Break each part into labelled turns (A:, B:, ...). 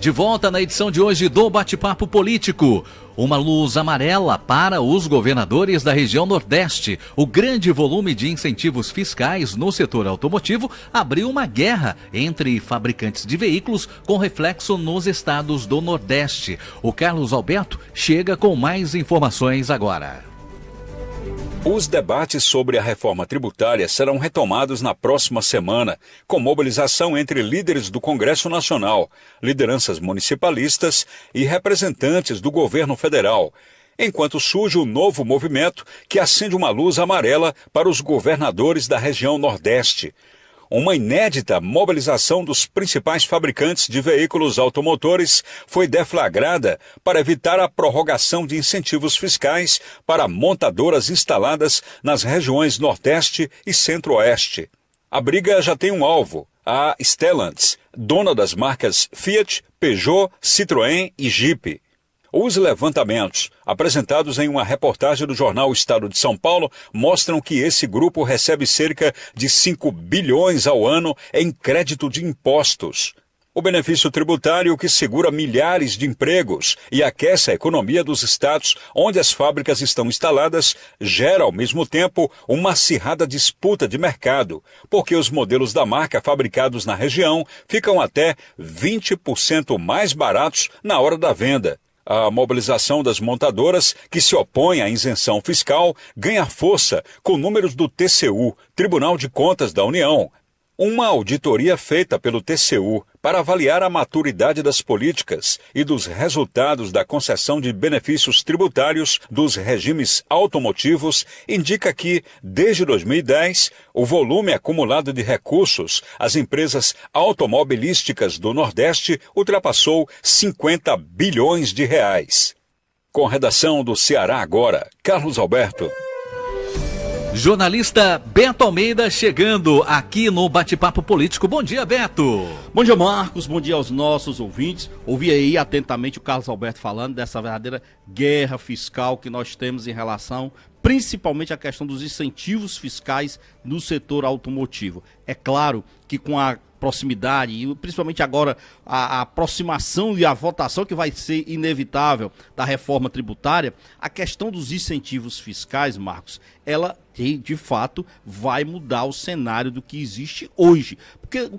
A: De volta na edição de hoje do Bate-Papo Político. Uma luz amarela para os governadores da região Nordeste. O grande volume de incentivos fiscais no setor automotivo abriu uma guerra entre fabricantes de veículos com reflexo nos estados do Nordeste. O Carlos Alberto chega com mais informações agora.
B: Os debates sobre a reforma tributária serão retomados na próxima semana, com mobilização entre líderes do Congresso Nacional, lideranças municipalistas e representantes do governo federal, enquanto surge um novo movimento que acende uma luz amarela para os governadores da região Nordeste. Uma inédita mobilização dos principais fabricantes de veículos automotores foi deflagrada para evitar a prorrogação de incentivos fiscais para montadoras instaladas nas regiões Nordeste e Centro-Oeste. A briga já tem um alvo, a Stellantis, dona das marcas Fiat, Peugeot, Citroën e Jeep. Os levantamentos, apresentados em uma reportagem do jornal Estado de São Paulo, mostram que esse grupo recebe cerca de 5 bilhões ao ano em crédito de impostos. O benefício tributário que segura milhares de empregos e aquece a economia dos estados onde as fábricas estão instaladas gera, ao mesmo tempo, uma acirrada disputa de mercado, porque os modelos da marca fabricados na região ficam até 20% mais baratos na hora da venda. A mobilização das montadoras, que se opõem à isenção fiscal, ganha força com números do TCU, Tribunal de Contas da União. Uma auditoria feita pelo TCU para avaliar a maturidade das políticas e dos resultados da concessão de benefícios tributários dos regimes automotivos indica que, desde 2010, o volume acumulado de recursos às empresas automobilísticas do Nordeste ultrapassou 50 bilhões de reais. Com redação do Ceará Agora, Carlos Alberto.
A: Jornalista Beto Almeida chegando aqui no Bate-Papo Político. Bom dia, Beto.
C: Bom dia, Marcos. Bom dia aos nossos ouvintes. Ouvi aí atentamente o Carlos Alberto falando dessa verdadeira guerra fiscal que nós temos em relação, principalmente, à questão dos incentivos fiscais no setor automotivo. É claro que com a proximidade e principalmente agora a aproximação e a votação que vai ser inevitável da reforma tributária, a questão dos incentivos fiscais, Marcos, ela de fato vai mudar o cenário do que existe hoje. Porque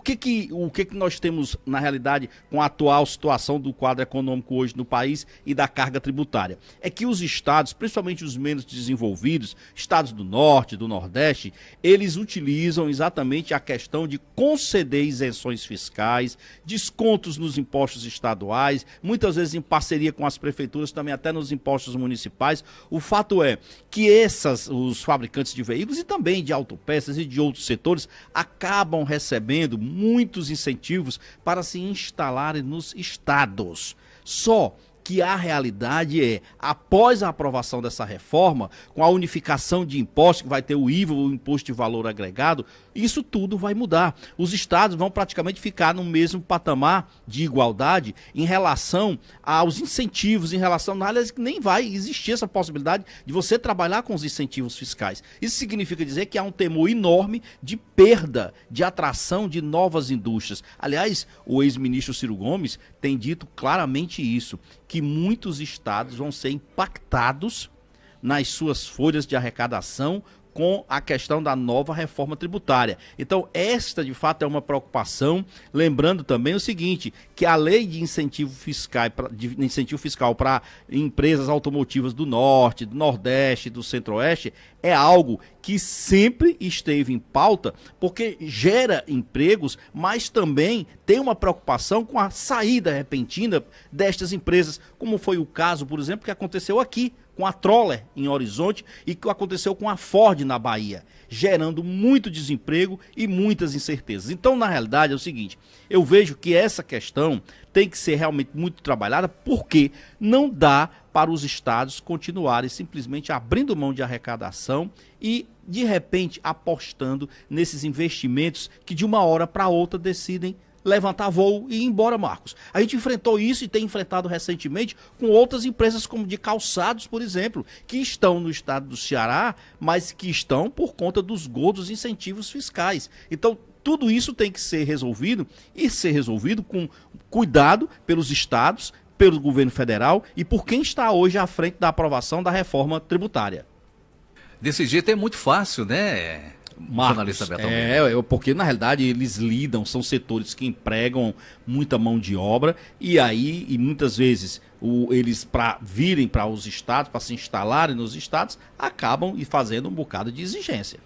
C: o que nós temos na realidade com a atual situação do quadro econômico hoje no país e da carga tributária? É que os estados, principalmente os menos desenvolvidos, estados do Norte, do Nordeste, eles utilizam exatamente a questão de conceder isenções fiscais, descontos nos impostos estaduais, muitas vezes em parceria com as prefeituras, também até nos impostos municipais. O fato é que os fabricantes de veículos e também de autopeças e de outros setores acabam recebendo muitos incentivos para se instalarem nos estados. Só que a realidade é, após a aprovação dessa reforma, com a unificação de impostos, que vai ter o IVA, o Imposto de Valor Agregado, isso tudo vai mudar. Os estados vão praticamente ficar no mesmo patamar de igualdade em relação aos incentivos, em relação, na realidade, que nem vai existir essa possibilidade de você trabalhar com os incentivos fiscais. Isso significa dizer que há um temor enorme de perda, de atração de novas indústrias. Aliás, o ex-ministro Ciro Gomes tem dito claramente isso, que muitos estados vão ser impactados nas suas folhas de arrecadação com a questão da nova reforma tributária. Então, esta, de fato, é uma preocupação. Lembrando também o seguinte, que a lei de incentivo fiscal para empresas automotivas do Norte, do Nordeste, do Centro-Oeste, é algo que sempre esteve em pauta, porque gera empregos, mas também tem uma preocupação com a saída repentina destas empresas, como foi o caso, por exemplo, que aconteceu aqui, com a Troller em Horizonte e que aconteceu com a Ford na Bahia, gerando muito desemprego e muitas incertezas. Então, na realidade, é o seguinte, eu vejo que essa questão tem que ser realmente muito trabalhada, porque não dá para os estados continuarem simplesmente abrindo mão de arrecadação e, de repente, apostando nesses investimentos que de uma hora para outra decidem levantar voo e ir embora, Marcos. A gente enfrentou isso e tem enfrentado recentemente com outras empresas como de calçados, por exemplo, que estão no estado do Ceará, mas que estão por conta dos gols dos incentivos fiscais. Então, tudo isso tem que ser resolvido e ser resolvido com cuidado pelos estados, pelo governo federal e por quem está hoje à frente da aprovação da reforma tributária.
A: Desse jeito é muito fácil, né,
C: Marcos, porque na realidade eles lidam, são setores que empregam muita mão de obra e muitas vezes eles para virem para os estados, para se instalarem nos estados, acabam fazendo um bocado de exigência.